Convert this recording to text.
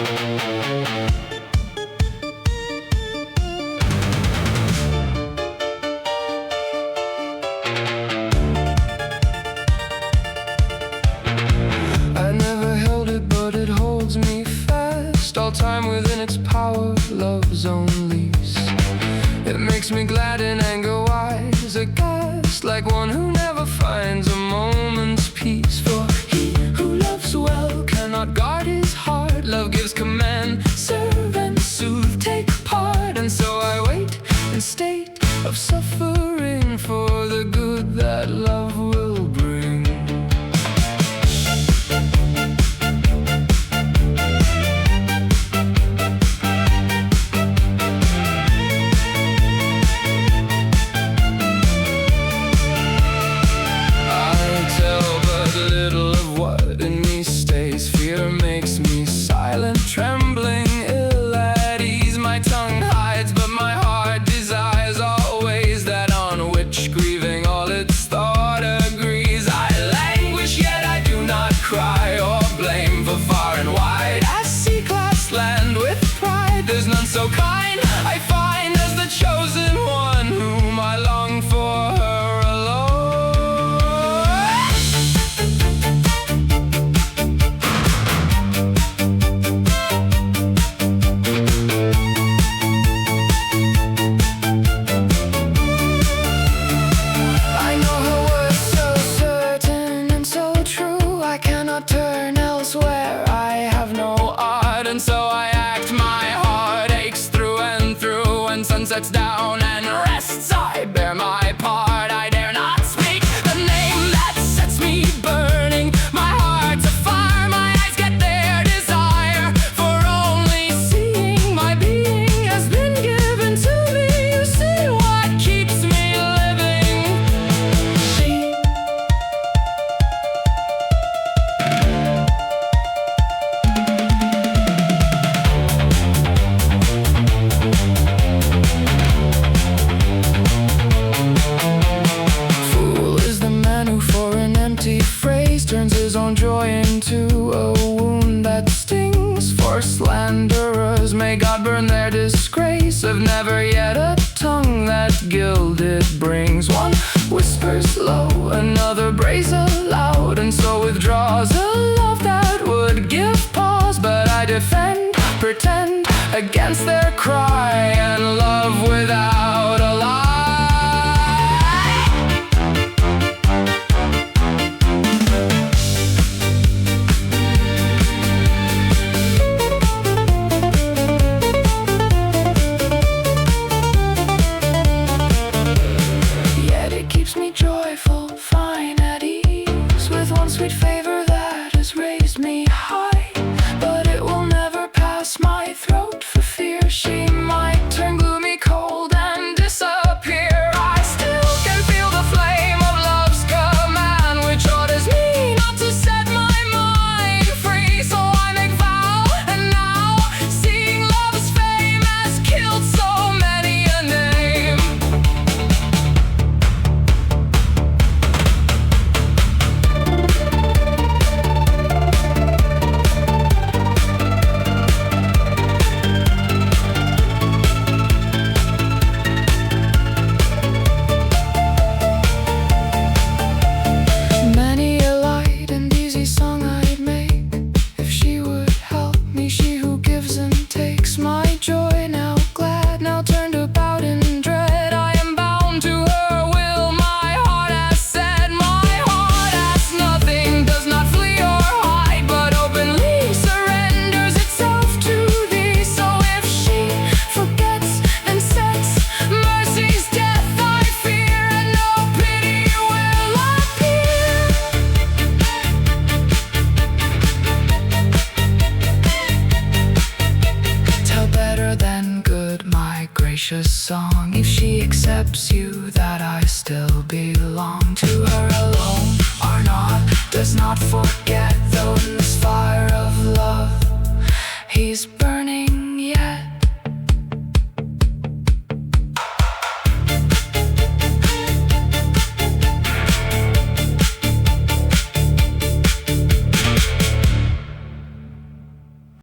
I never held it, but it holds me fast. All time within its power, love's own lease. It makes me glad in anger wise, aghast, like one who never finds a moment's peace. For he who loves well cannot guard his heart. Love gives command, serve and soothe, take part. And so I wait in state of suffering for the good that love will bring. Fear makes me silent, trembling, ill at ease. My tongue hides, but my heart desires always that on which grieving all its thought agrees. I languish, yet I do not cry or blame, for far and wide I seek last land with pride. There's none so kind I find as the chosen one whom I long for, her alone. Turn elsewhere, I have no art, and so I act. My heart aches through and through. When sun sets down and rests, I bear my part. I dare not speak the name that sets me burning. My heart's afire, my eyes get their desire, for only seeing my being has been given to me. You see what keeps me living. Turns his own joy into a wound that stings. For slanderers, may God burn their disgrace, have never yet a tongue that guilt it brings. One whispers low, another brays aloud, and so withdraws a love that would give pause. But I defend, pretend against their cry, and love without a lie. Joyful, fine at ease, with one sweet favor that has raised me high. But it will never pass my throat, for fear she might turn gloomy, cold, and disappear. I still can feel the flame of love's command, which orders me not to set my mind free. So I make vow, and now, seeing love's fame has killed so many a name. Song, if she accepts you, that I still belong to her alone. ARNAUT does not forget.